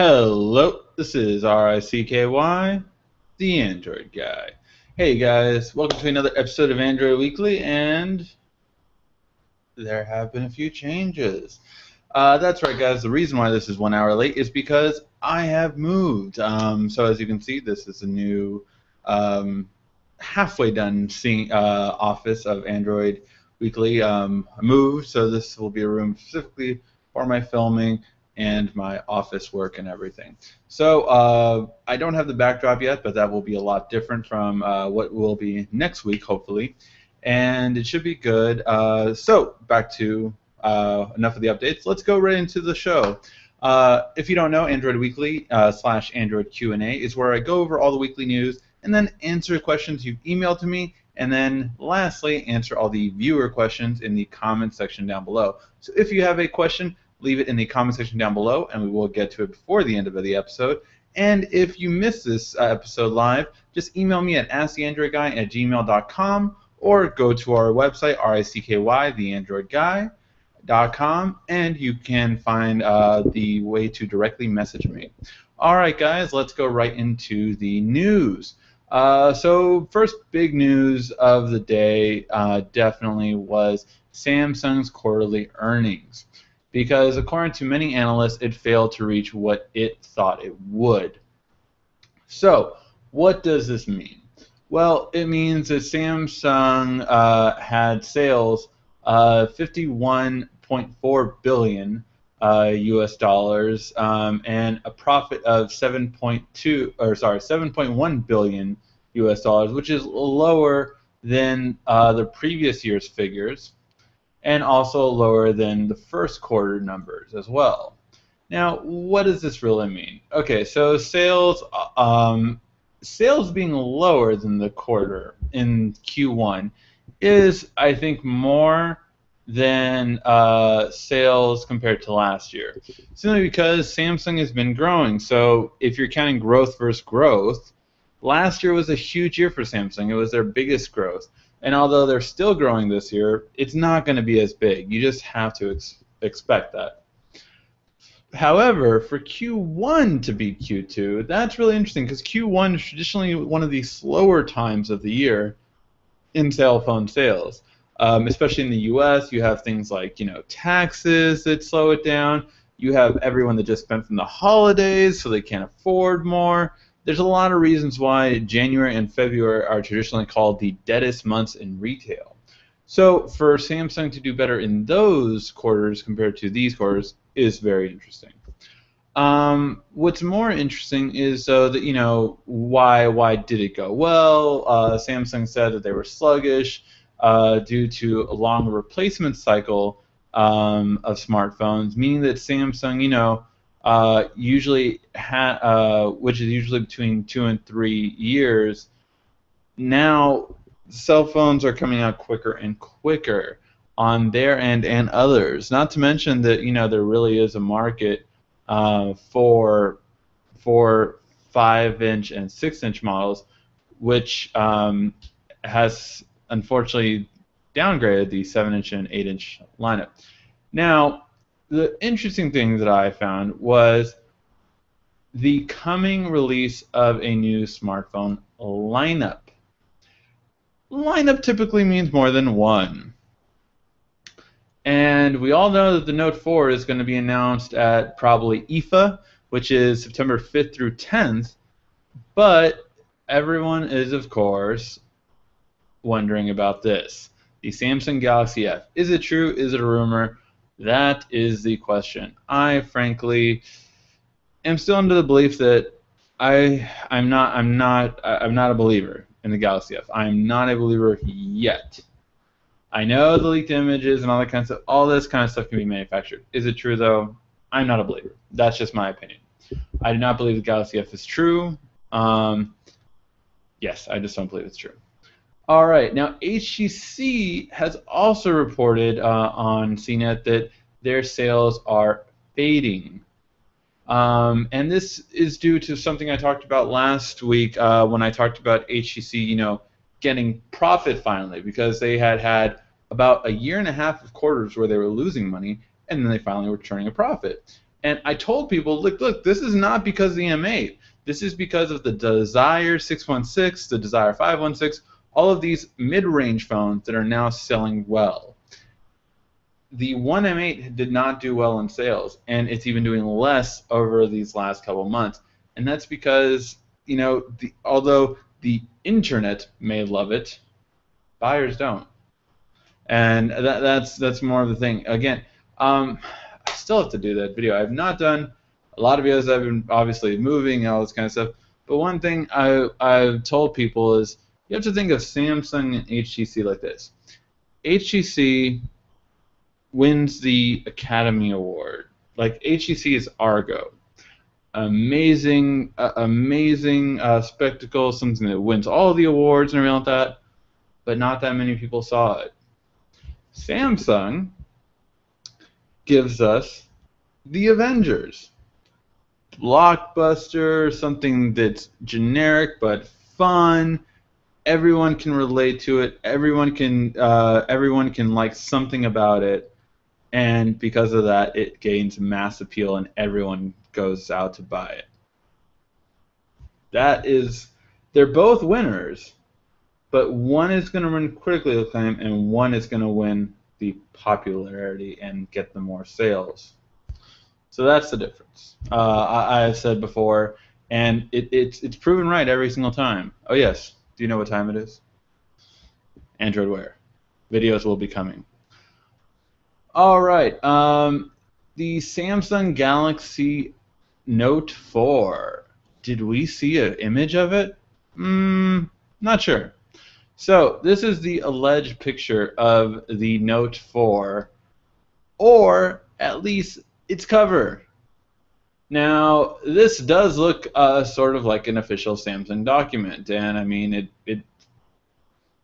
Hello, this is RICKY, the Android guy. Hey guys, welcome to another episode of Android Weekly, and there have been a few changes. That's right, guys. The reason why this is 1 hour late is because I have moved. So as you can see, this is a new halfway done office of Android Weekly. I moved, so this will be a room specifically for my filming and my office work and everything. So I don't have the backdrop yet, but that will be a lot different from what will be next week, hopefully. And it should be good. So back to enough of the updates. Let's go right into the show. If you don't know, Android Weekly / Android Q&A is where I go over all the weekly news and then answer questions you've emailed to me, and then lastly, answer all the viewer questions in the comment section down below. So if you have a question, leave it in the comment section down below, and we will get to it before the end of the episode. And if you missed this episode live, just email me at asktheandroidguy@gmail.com or go to our website, RICKY, and you can find the way to directly message me. All right, guys, let's go right into the news. So first big news of the day definitely was Samsung's quarterly earnings, because according to many analysts, it failed to reach what it thought it would. So what does this mean? Well, it means that Samsung had sales of 51.4 billion US dollars and a profit of 7.1 billion US dollars, which is lower than the previous year's figures, and also lower than the first quarter numbers as well. Now, what does this really mean? Okay, so sales being lower than the quarter in Q1 is, I think, more than sales compared to last year, simply because Samsung has been growing. So if you're counting growth versus growth, last year was a huge year for Samsung. It was their biggest growth. And although they're still growing this year, it's not going to be as big. You just have to expect that. However, for Q1 to beat Q2, that's really interesting, because Q1 is traditionally one of the slower times of the year in cell phone sales. Especially in the U.S., you have things like, taxes that slow it down. You have everyone that just spent from the holidays, so they can't afford more. There's a lot of reasons why January and February are traditionally called the deadest months in retail. So for Samsung to do better in those quarters compared to these quarters is very interesting. What's more interesting is that why did it go well? Samsung said that they were sluggish due to a long replacement cycle of smartphones, meaning that Samsung, usually which is usually between 2 and 3 years. Now, cell phones are coming out quicker and quicker on their end and others. Not to mention that there really is a market for 5-inch and 6-inch models, which has unfortunately downgraded the 7-inch and 8-inch lineup. Now, the interesting thing that I found was the coming release of a new smartphone lineup. Lineup typically means more than one. And we all know that the Note 4 is going to be announced at probably IFA, which is September 5th through 10th. But everyone is, of course, wondering about this. The Samsung Galaxy F. Is it true? Is it a rumor? That is the question. I frankly am still under the belief that I'm not a believer in the Galaxy F. I'm not a believer yet. I know the leaked images and all that kind of stuff. All this kind of stuff can be manufactured. Is it true though? I'm not a believer. That's just my opinion. I do not believe the Galaxy F is true. Yes, I just don't believe it's true. All right, now HTC has also reported on CNET that their sales are fading. And this is due to something I talked about last week when I talked about HTC, getting profit finally, because they had about a year and a half of quarters where they were losing money, and then they finally were turning a profit. And I told people, look, this is not because of the M8. This is because of the Desire 616, the Desire 516, all of these mid-range phones that are now selling well. The One M8 did not do well in sales, and it's even doing less over these last couple months. And that's because, although the internet may love it, buyers don't. And that's more of the thing. Again, I still have to do that video. I've not done a lot of videos. I've been obviously moving and all this kind of stuff. But one thing I've told people is you have to think of Samsung and HTC like this. HTC wins the Academy Award. Like HTC is Argo. Amazing spectacle, something that wins all the awards and everything like that. But not that many people saw it. Samsung gives us the Avengers. Blockbuster, something that's generic but fun. Everyone can relate to it. Everyone can like something about it, and because of that, it gains mass appeal, and everyone goes out to buy it. They're both winners, but one is going to win critically acclaim, and one is going to win the popularity and get the more sales. So that's the difference. I have said before, and it's proven right every single time. Oh yes, do you know what time it is? Android Wear. Videos will be coming. All right, the Samsung Galaxy Note 4. Did we see an image of it? Not sure. So this is the alleged picture of the Note 4, or at least its cover. Now, this does look sort of like an official Samsung document, and I mean,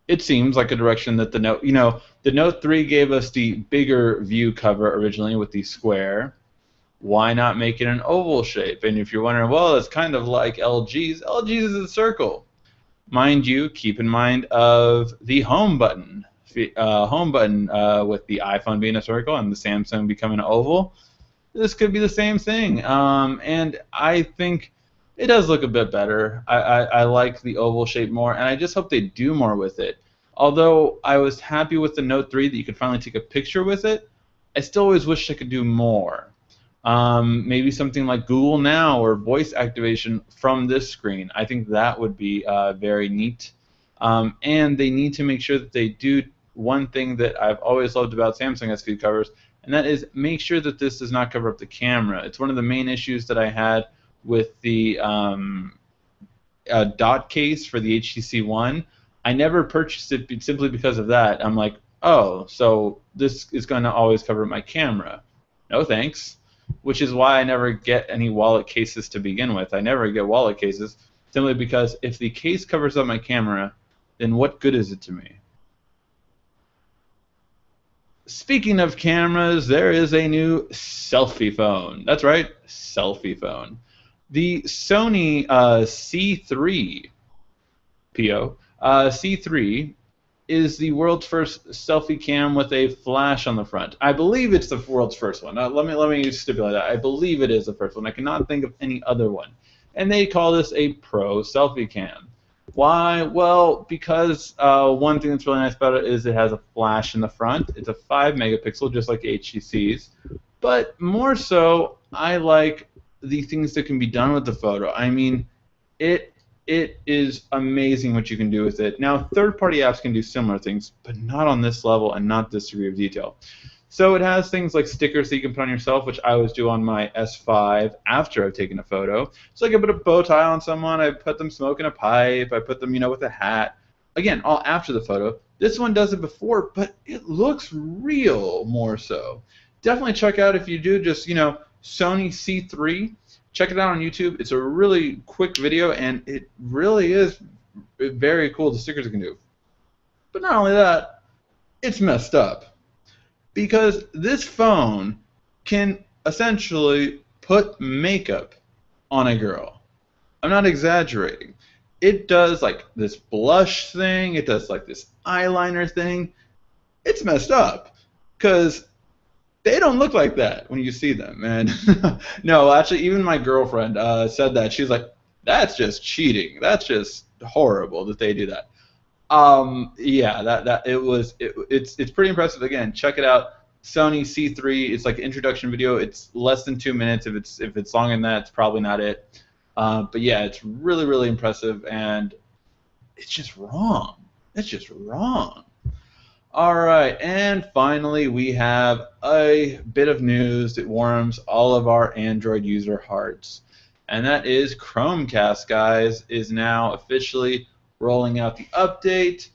it seems like a direction that the Note 3 gave us the bigger view cover originally with the square. Why not make it an oval shape? And if you're wondering, well, it's kind of like LG's. LG's is a circle. Mind you, keep in mind of the home button. With the iPhone being a circle and the Samsung becoming an oval. This could be the same thing. And I think it does look a bit better. I like the oval shape more, and I just hope they do more with it. Although I was happy with the Note 3 that you could finally take a picture with it, I still always wish I could do more. Maybe something like Google Now or voice activation from this screen. I think that would be very neat. And they need to make sure that they do one thing that I've always loved about Samsung S covers, and that is make sure that this does not cover up the camera. It's one of the main issues that I had with the dot case for the HTC One. I never purchased it simply because of that. I'm like, oh, so this is going to always cover up my camera. No thanks. Which is why I never get any wallet cases to begin with. I never get wallet cases simply because if the case covers up my camera, then what good is it to me? Speaking of cameras, there is a new selfie phone. That's right, selfie phone. The Sony C3 C3 is the world's first selfie cam with a flash on the front. I believe it's the world's first one. Let me stipulate that. I believe it is the first one. I cannot think of any other one. And they call this a pro selfie cam. Why? Well, because one thing that's really nice about it is it has a flash in the front. It's a 5 megapixel, just like HTC's. But more so, I like the things that can be done with the photo. I mean, it is amazing what you can do with it. Now, third-party apps can do similar things, but not on this level and not this degree of detail. So it has things like stickers that you can put on yourself, which I always do on my S5 after I've taken a photo. So I can put a bow tie on someone, I put them smoking a pipe, I put them, with a hat. Again, all after the photo. This one does it before, but it looks real more so. Definitely check out if you do just, Sony C3. Check it out on YouTube. It's a really quick video, and it really is very cool, the stickers it can do. But not only that, it's messed up. Because this phone can essentially put makeup on a girl. I'm not exaggerating. It does like this blush thing. It does like this eyeliner thing. It's messed up. Because they don't look like that when you see them. And no, actually, even my girlfriend said that. She's like, that's just cheating. That's just horrible that they do that. Yeah, it's pretty impressive. Again, check it out. Sony C3. It's like an introduction video. It's less than 2 minutes. If it's longer than that, it's probably not it. But yeah, it's really, really impressive, and it's just wrong. It's just wrong. All right, and finally we have a bit of news that warms all of our Android user hearts, and that is Chromecast, guys, is now officially rolling out the update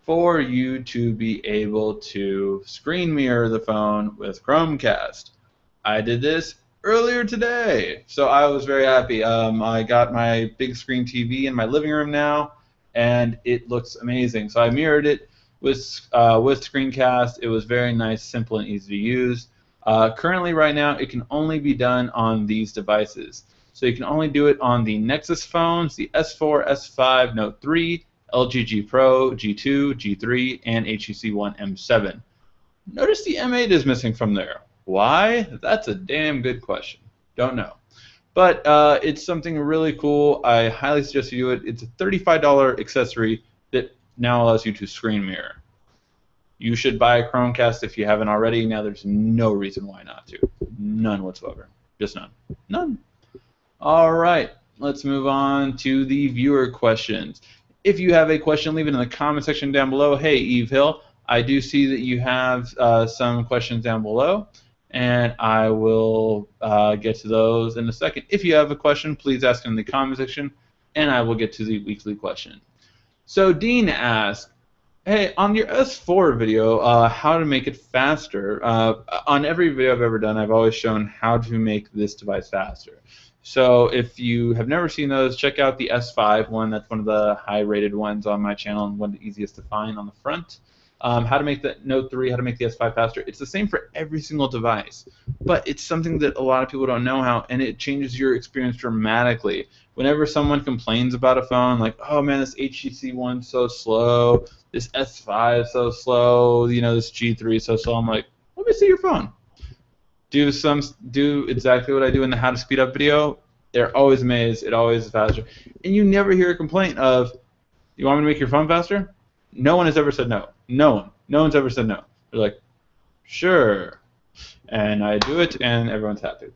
for you to be able to screen mirror the phone with Chromecast. I did this earlier today, so I was very happy. I got my big screen TV in my living room now, and it looks amazing. So I mirrored it with Screencast. It was very nice, simple, and easy to use. Currently, right now, it can only be done on these devices. So you can only do it on the Nexus phones, the S4, S5, Note 3, LG G Pro, G2, G3, and HTC One M7. Notice the M8 is missing from there. Why? That's a damn good question. Don't know. But it's something really cool. I highly suggest you do it. It's a $35 accessory that now allows you to screen mirror. You should buy a Chromecast if you haven't already. Now there's no reason why not to. None whatsoever. Just none. None. All right. Let's move on to the viewer questions. If you have a question, leave it in the comment section down below. Hey, Eve Hill, I do see that you have some questions down below, and I will get to those in a second. If you have a question, please ask in the comment section, and I will get to the weekly question. So Dean asked, hey, on your S4 video, how to make it faster. On every video I've ever done, I've always shown how to make this device faster. So if you have never seen those, check out the S5 one. That's one of the high-rated ones on my channel and one of the easiest to find on the front. How to make the Note 3, how to make the S5 faster. It's the same for every single device, but it's something that a lot of people don't know how, and it changes your experience dramatically. Whenever someone complains about a phone, like, oh man, this HTC One's so slow, this S5 is so slow, you know, this G3 is so slow, I'm like, let me see your phone. Do exactly what I do in the How to Speed Up video. They're always amazed. It always is faster. And you never hear a complaint of, you want me to make your phone faster? No one has ever said no. No one. No one's ever said no. They're like, sure. And I do it, and everyone's happy.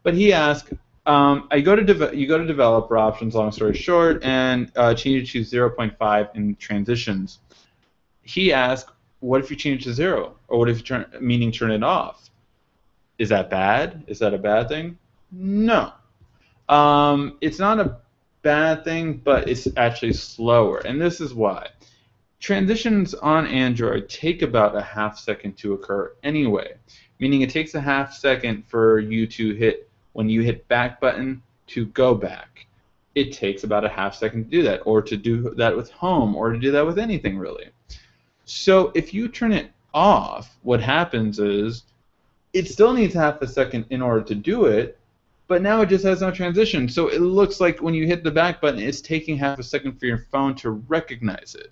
But he asked, you go to developer options, long story short, and change it to 0.5 in transitions. He asked, what if you change it to 0? Or what if you turn it off? Is that bad? Is that a bad thing? No. It's not a bad thing, but it's actually slower, and this is why. Transitions on Android take about a half second to occur anyway, meaning it takes a half second for you to hit, when you hit back button, to go back. It takes about a half second to do that, or to do that with home, or to do that with anything really. So if you turn it off, what happens is it still needs half a second in order to do it, but now it just has no transition. So it looks like when you hit the back button, it's taking half a second for your phone to recognize it.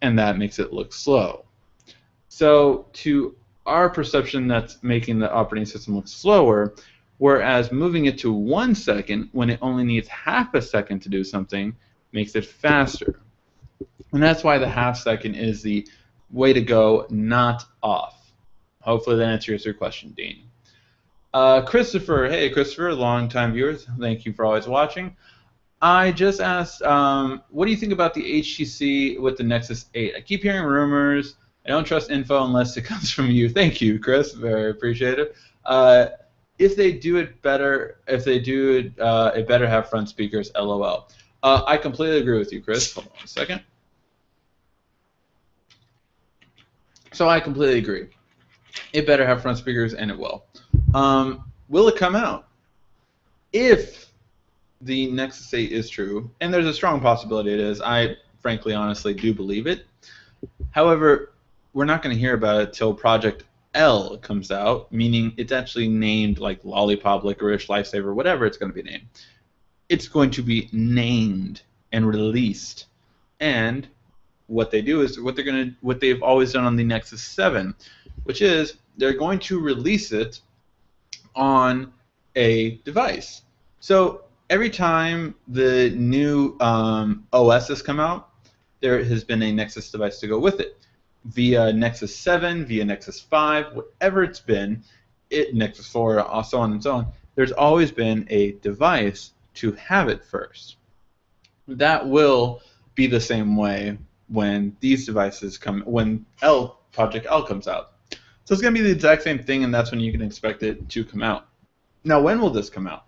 And that makes it look slow. So to our perception, that's making the operating system look slower, whereas moving it to 1 second when it only needs half a second to do something makes it faster. And that's why the half second is the way to go, not off. Hopefully that answers your question, Dean. Christopher, hey Christopher, long-time viewers, thank you for always watching. I just asked, what do you think about the HTC with the Nexus 8? I keep hearing rumors. I don't trust info unless it comes from you. Thank you, Chris. Very appreciative. If they do it better, it better have front speakers, LOL. I completely agree with you, Chris. Hold on a second. So I completely agree. It better have front speakers, and it will. Will it come out? If the Nexus 8 is true, and there's a strong possibility it is, I frankly, honestly do believe it. However, we're not going to hear about it till Project L comes out, meaning it's actually named like Lollipop, Licorice, Lifesaver, whatever it's going to be named. It's going to be named and released, and what they do is what they've always done on the Nexus 7, which is they're going to release it on a device. So every time the new OS has come out, there has been a Nexus device to go with it. Via Nexus 7, via Nexus 5, whatever it's been, Nexus 4, so on and so on, there's always been a device to have it first. That will be the same way when these devices come, when Project L comes out. So it's going to be the exact same thing, and that's when you can expect it to come out. Now, when will this come out?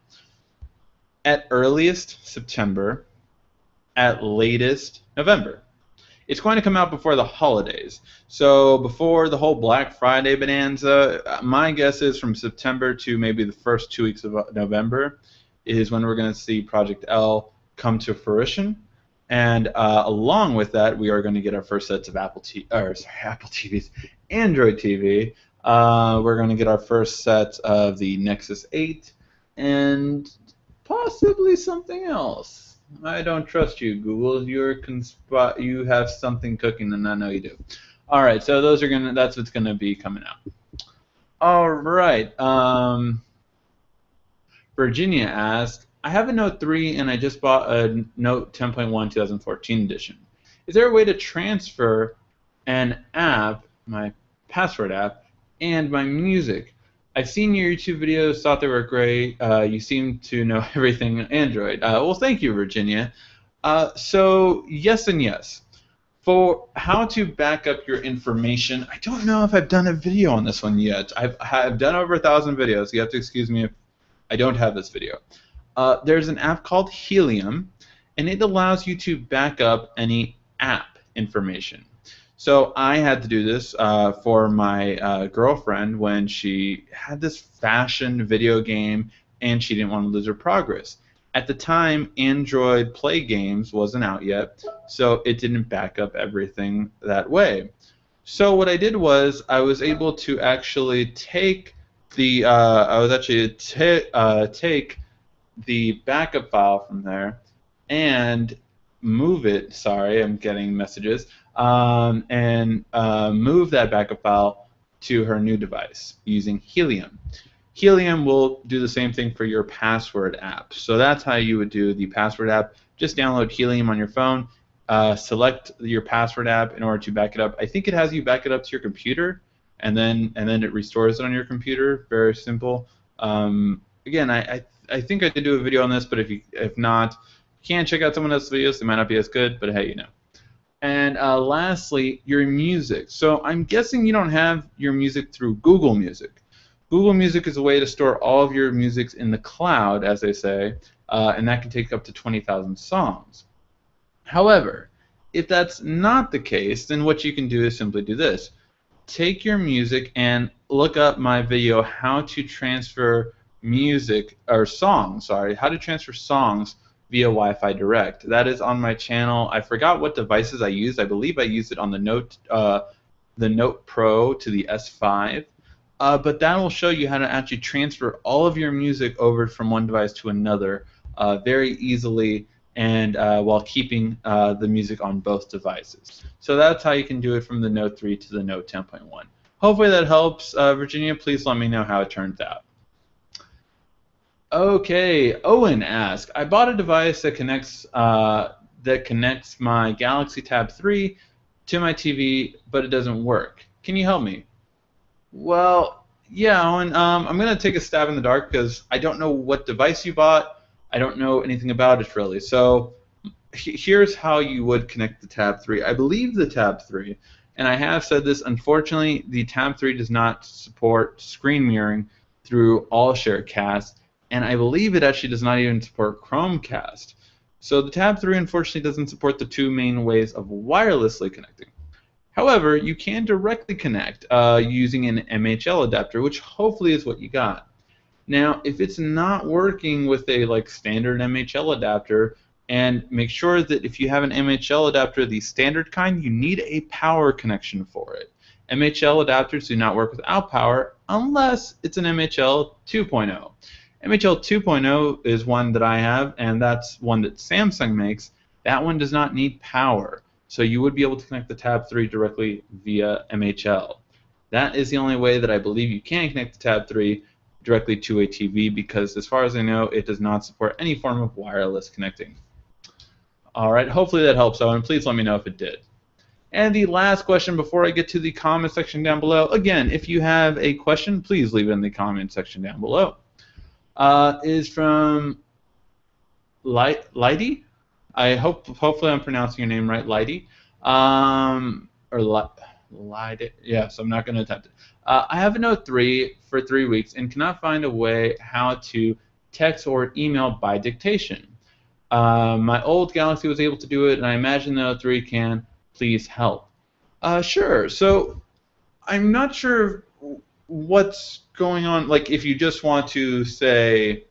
At earliest, September. At latest, November. It's going to come out before the holidays. So before the whole Black Friday bonanza, my guess is from September to maybe the first 2 weeks of November is when we're going to see Project L come to fruition. And along with that, we are going to get our first sets of Apple TVs, Android TV. We're going to get our first set of the Nexus 8 and possibly something else. I don't trust you, Google. You have something cooking, and I know you do. All right, so that's what's gonna be coming out. All right. Virginia asked, I have a Note 3 and I just bought a Note 10.1 2014 edition. Is there a way to transfer an app, my password app, and my music? I've seen your YouTube videos, thought they were great. You seem to know everything Android. Well, thank you, Virginia. So yes and yes. For how to back up your information, I don't know if I've done a video on this one yet. I've done over 1,000 videos. You have to excuse me if I don't have this video. There's an app called Helium, and it allows you to back up any app information. So I had to do this for my girlfriend when she had this fashion video game and she didn't want to lose her progress. At the time, Android Play Games wasn't out yet, so it didn't back up everything that way. So what I did was I was able to actually take the take the backup file from there and move it. Sorry, I'm getting messages. And move that backup file to her new device using Helium. Helium will do the same thing for your password app. So that's how you would do the password app. Just download Helium on your phone, select your password app in order to back it up. I think it has you back it up to your computer, and then it restores it on your computer. Very simple. Again, I think I did do a video on this, but if not, you can check out someone else's videos. They might not be as good, but hey, you know. And lastly, your music. So I'm guessing you don't have your music through Google Music. Google Music is a way to store all of your music in the cloud, as they say, and that can take up to 20,000 songs. However, if that's not the case, then what you can do is simply do this. Take your music and look up my video, how to transfer music, or songs, sorry, how to transfer songs via Wi-Fi Direct. That is on my channel. I forgot what devices I used. I believe I used it on the Note Pro to the S5. But that will show you how to actually transfer all of your music over from one device to another very easily, and while keeping the music on both devices. So that's how you can do it from the Note 3 to the Note 10.1. Hopefully that helps. Virginia, please let me know how it turns out. Okay, Owen asked, I bought a device that connects my Galaxy Tab 3 to my TV, but it doesn't work. Can you help me? Well, yeah, Owen, I'm going to take a stab in the dark because I don't know what device you bought. I don't know anything about it really. So here's how you would connect the Tab 3. I believe the Tab 3, and I have said this, unfortunately, the Tab 3 does not support screen mirroring through AllShareCast, and I believe it actually does not even support Chromecast. So the Tab 3 unfortunately doesn't support the two main ways of wirelessly connecting. However, you can directly connect using an MHL adapter, which hopefully is what you got. Now, if it's not working with a standard MHL adapter, and make sure that if you have an MHL adapter, the standard kind, you need a power connection for it. MHL adapters do not work without power unless it's an MHL 2.0. MHL 2.0 is one that I have, and that's one that Samsung makes. That one does not need power. So you would be able to connect the Tab 3 directly via MHL. That is the only way that I believe you can connect the Tab 3 directly to a TV, because as far as I know, it does not support any form of wireless connecting. All right, hopefully that helps, Owen. Please let me know if it did. And the last question before I get to the comment section down below, again, if you have a question, please leave it in the comment section down below, is from Lighty. Hopefully I'm pronouncing your name right, Lighty. Lighty. Yes, I'm not going to attempt it. I have a Note 3 for 3 weeks and cannot find a way how to text or email by dictation. My old Galaxy was able to do it, and I imagine the Note 3 can. Please help. Sure. So I'm not sure what's going on. Like, if you just want to say,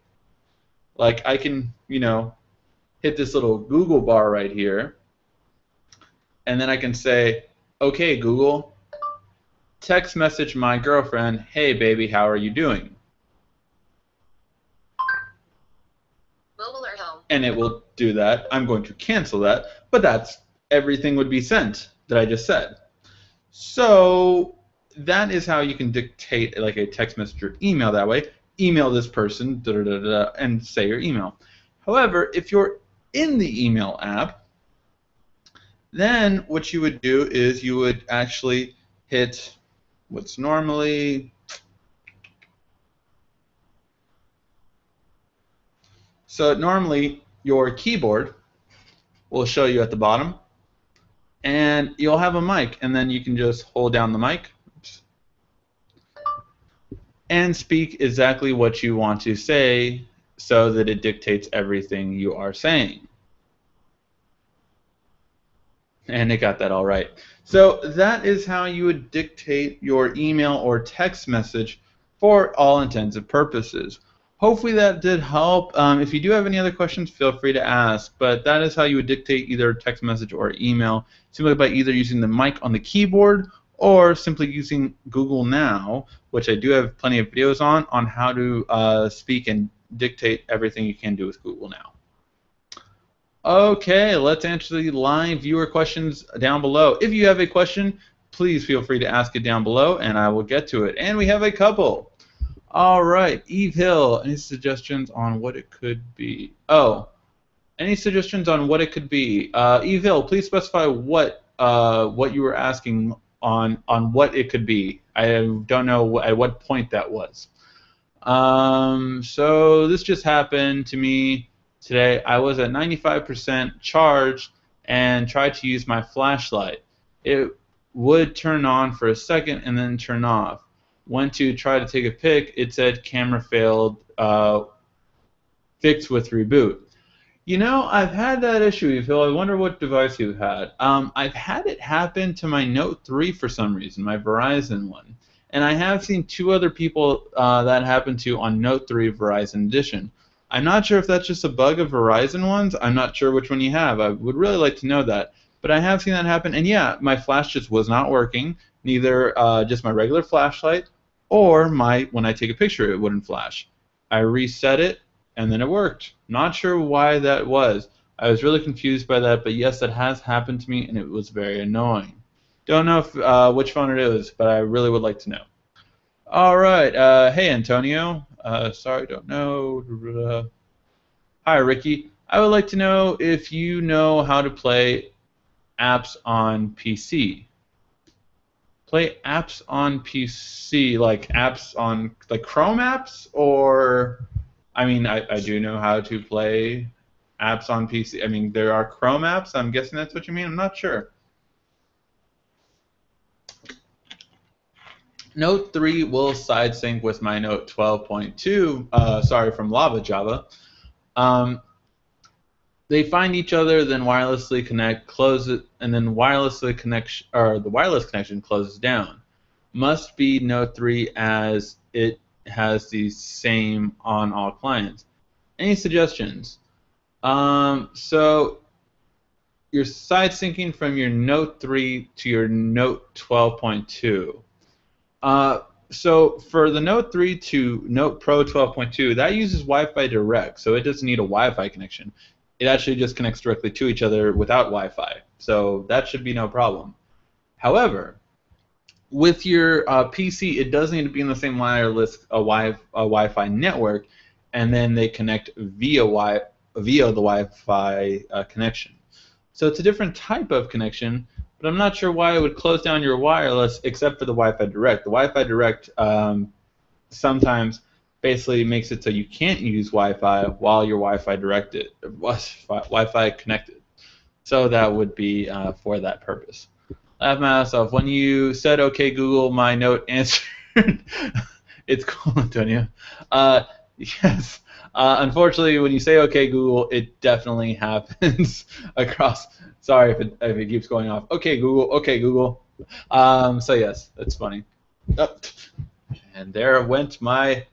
like, I can, hit this little Google bar right here, and then I can say, okay, Google, text message my girlfriend, hey, baby, how are you doing? Mobile or home. And it will do that. I'm going to cancel that, but everything would be sent that I just said. So that is how you can dictate like a text message or email that way. Email this person, and say your email. However, if you're in the email app, then what you would do is you would actually hit what's normally... So normally your keyboard will show you at the bottom, and you'll have a mic, and then you can just hold down the mic and speak exactly what you want to say so that it dictates everything you are saying. And it got that all right. So that is how you would dictate your email or text message for all intents and purposes. Hopefully that did help. If you do have any other questions, feel free to ask. But that is how you would dictate either text message or email, simply by either using the mic on the keyboard or simply using Google Now, which I do have plenty of videos on how to speak and dictate everything you can do with Google Now. Okay, let's answer the live viewer questions down below. If you have a question, please feel free to ask it down below, and I will get to it. And we have a couple. All right, Eve Hill, any suggestions on what it could be? Oh, any suggestions on what it could be? Eve Hill, please specify what you were asking on what it could be. I don't know at what point that was. So this just happened to me today. I was at 95% charged and tried to use my flashlight. It would turn on for a second and then turn off. Went to try to take a pic. It said camera failed, fixed with reboot. I've had that issue, Phil. I wonder what device you've had. I've had it happen to my Note 3 for some reason, my Verizon one. And I have seen 2 other people that happened to on Note 3 Verizon Edition. I'm not sure if that's just a bug of Verizon ones. I'm not sure which one you have. I would really like to know that. But I have seen that happen. And yeah, my flash just was not working. Neither just my regular flashlight or when I take a picture, it wouldn't flash. I reset it, and then it worked. Not sure why that was. I was really confused by that, but yes, that has happened to me, and it was very annoying. Don't know if, which phone it is, but I really would like to know. All right. Hey, Antonio. Sorry, don't know. Hi, Ricky. I would like to know if you know how to play apps on PC. Play apps on PC, like apps on like Chrome apps, or I mean, I do know how to play apps on PC. I mean, there are Chrome apps. I'm guessing that's what you mean. I'm not sure. Note 3 will side sync with my Note 12.2. Sorry, from Lava Java. They find each other, then wirelessly connect, close it, and then the wireless connection closes down. Must be Note 3 as it has the same on all clients. Any suggestions? So you're side syncing from your Note 3 to your Note 12.2. So for the Note 3 to Note Pro 12.2, that uses Wi-Fi direct, so it doesn't need a Wi-Fi connection. It actually just connects directly to each other without Wi-Fi, so that should be no problem. However, with your PC, it does need to be in the same wireless Wi-Fi network, and then they connect via the Wi-Fi connection. So it's a different type of connection, but I'm not sure why it would close down your wireless except for the Wi-Fi Direct. The Wi-Fi Direct sometimes basically makes it so you can't use Wi-Fi while you're Wi-Fi connected. So that would be for that purpose. Laugh myself. When you said "Okay, Google," my note answered. It's cool, Antonio. Yes. Unfortunately, when you say "Okay, Google," it definitely happens across. Sorry if it keeps going off. Okay, Google. Okay, Google. So yes, that's funny. Oh, and there went my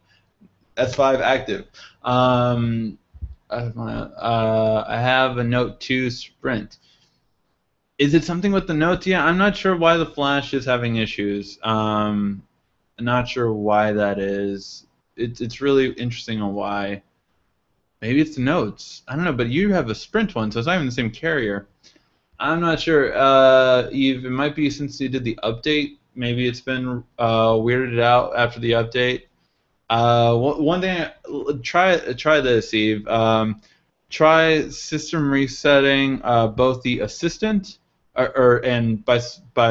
S5 active. I have a Note 2 Sprint. Is it something with the notes? Yeah, I'm not sure why the flash is having issues. I'm not sure why that is. It's really interesting on why. Maybe it's the notes. I don't know, but you have a Sprint one, so it's not even the same carrier. I'm not sure. Eve, it might be since you did the update. Maybe it's been weirded out after the update. One thing, try this, Eve. Try system resetting both the assistant, and by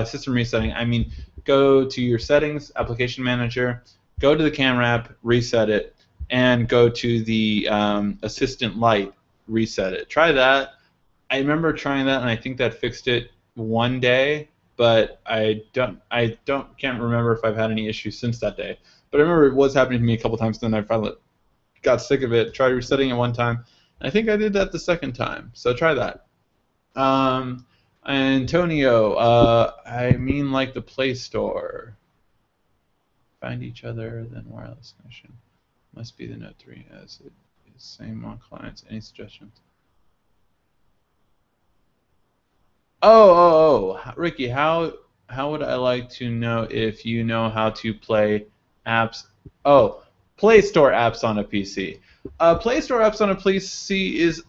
system resetting, I mean go to your settings, application manager, go to the camera app, reset it, and go to the assistant light, reset it. Try that. I remember trying that, and I think that fixed it one day, but can't remember if I've had any issues since that day. But I remember it was happening to me a couple times, then I finally got sick of it, tried resetting it one time. I think I did that the second time, so try that. Antonio, I mean like the Play Store. Find each other, then wireless connection. Must be the Note 3 as it is same on clients. Any suggestions? Ricky, how would I like to know if you know how to play apps? Oh, Play Store apps on a PC. Play Store apps on a PC is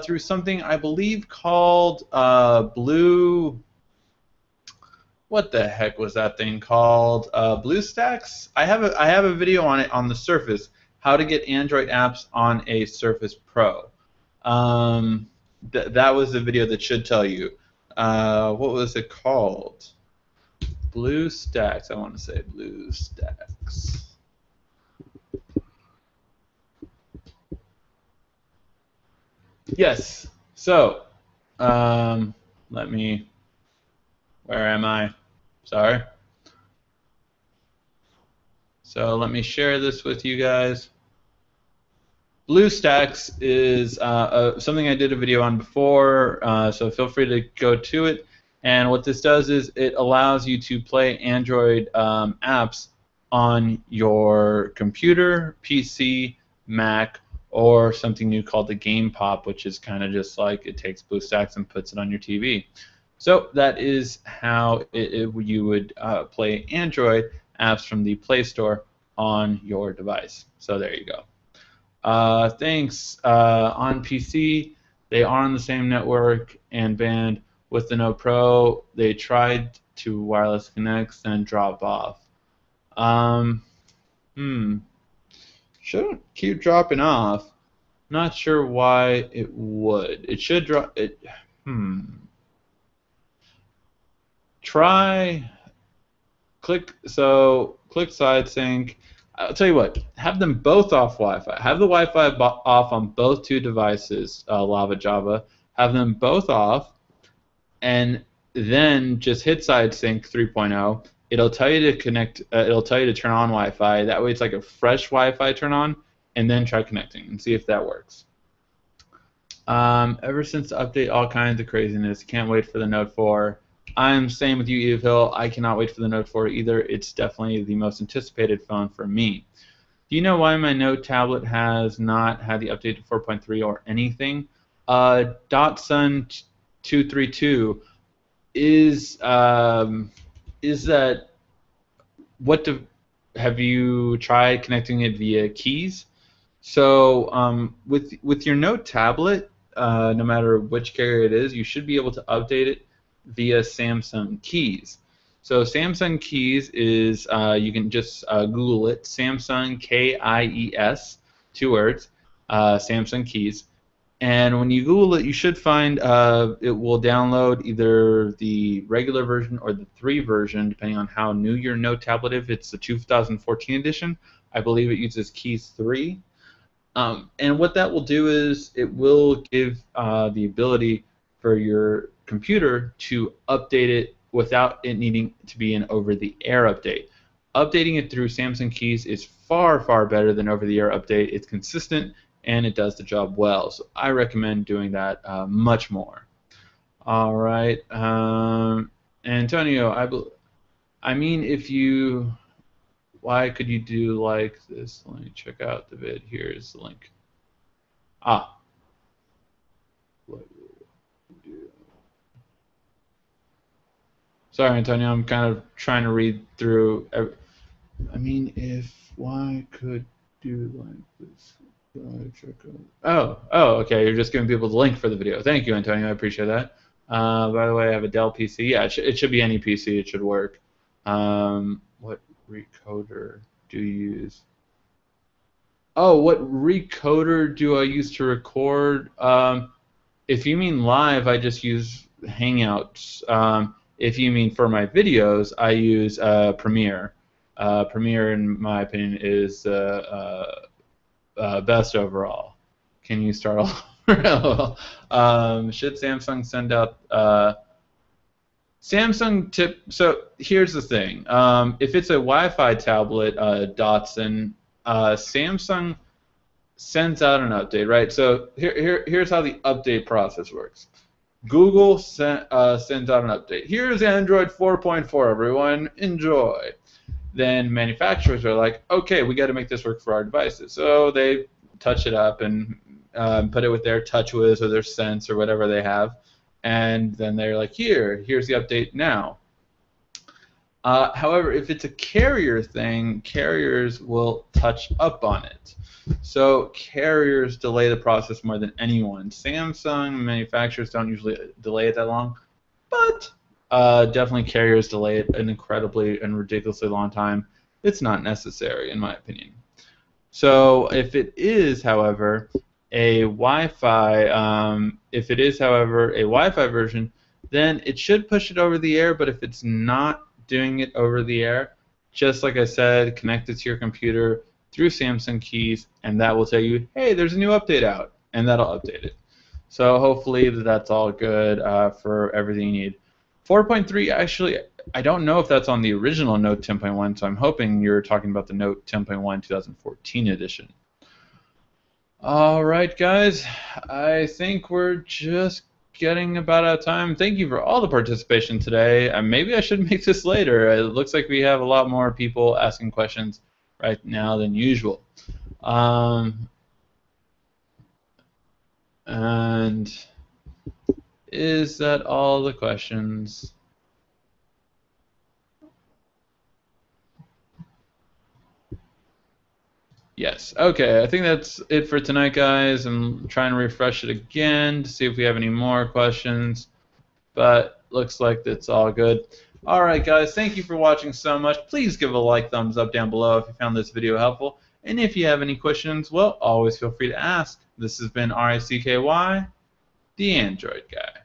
through something I believe called Blue. What the heck was that thing called? BlueStacks. I have a video on it on the Surface. How to get Android apps on a Surface Pro. That was the video that should tell you. What was it called? BlueStacks. I want to say BlueStacks. Yes. So, let me. Where am I? Sorry. So let me share this with you guys. BlueStacks is something I did a video on before, so feel free to go to it. And what this does is it allows you to play Android apps on your computer, PC, Mac, or something new called the Game Pop, which is kind of just like it takes BlueStacks and puts it on your TV. So that is how you would play Android apps from the Play Store on your device. So there you go. Thanks. On PC, they are on the same network and band. With the Note Pro, they tried to wireless connect and drop off. Shouldn't keep dropping off. Not sure why it would. It should drop. Try click side sync. I'll tell you what. Have them both off Wi-Fi. Have the Wi-Fi off on both two devices. Lava Java. Have them both off, and then just hit side sync 3.0. It'll tell you to connect. It'll tell you to turn on Wi-Fi. That way, it's like a fresh Wi-Fi turn on, and then try connecting and see if that works. Ever since the update, all kinds of craziness. Can't wait for the Note 4. I'm same with you, Eve Hill. I cannot wait for the Note 4 either. It's definitely the most anticipated phone for me. Do you know why my Note tablet has not had the update to 4.3 or anything? Dotsun232 is that have you tried connecting it via keys? So with your Note tablet, no matter which carrier it is, you should be able to update it via Samsung keys. So Samsung Keys is you can just Google it, Samsung KIES, 2 words, Samsung Keys. And when you Google it, you should find it will download either the regular version or the 3 version, depending on how new your Note tablet is. If it's the 2014 edition, I believe it uses Keys 3. And what that will do is it will give the ability for your computer to update it without it needing to be an over-the-air update. Updating it through Samsung Keys is far, far better than over-the-air update. It's consistent and it does the job well. So I recommend doing that much more. All right, Antonio, I mean, if you, why could you do like this? Let me check out the vid. Here's the link. What do? Sorry, Antonio, I'm kind of trying to read through. I mean, if why could do like this? Oh, okay. You're just giving people the link for the video. Thank you, Antonio. I appreciate that. By the way, I have a Dell PC. Yeah, it should be any PC. It should work. What recorder do you use? Oh, what recorder do I use to record? If you mean live, I just use Hangouts. If you mean for my videos, I use Premiere. Premiere, in my opinion, is best overall. Can you start all over? Should Samsung send out Samsung tip? So here's the thing. If it's a Wi-Fi tablet, Dotson, Samsung sends out an update, right? So here's how the update process works. Google sends out an update. Here's Android 4.4, everyone. Enjoy. Then manufacturers are like, okay, we got to make this work for our devices. So they touch it up and put it with their TouchWiz or their Sense or whatever they have. And then they're like, here's the update now. However, if it's a carrier thing, carriers will touch up on it. So carriers delay the process more than anyone. Samsung manufacturers don't usually delay it that long, but definitely carriers delay it an incredibly and ridiculously long time. It's not necessary, in my opinion. So if it is, however, a Wi-Fi, version, then it should push it over the air. But if it's not doing it over the air, just like I said, connect it to your computer through Samsung Keys, and that will tell you, hey, there's a new update out, and that'll update it. So hopefully that's all good for everything you need. 4.3, actually, I don't know if that's on the original Note 10.1, so I'm hoping you're talking about the Note 10.1 2014 edition. All right, guys, I think we're just getting about out of time. Thank you for all the participation today. Maybe I should make this later. It looks like we have a lot more people asking questions right now than usual. And is that all the questions? Yes. Okay, I think that's it for tonight, guys. I'm trying to refresh it again to see if we have any more questions, but looks like that's all good. All right, guys, thank you for watching so much. Please give a like, thumbs up down below if you found this video helpful. And if you have any questions, well, always feel free to ask. This has been RICKY, the Android Guy.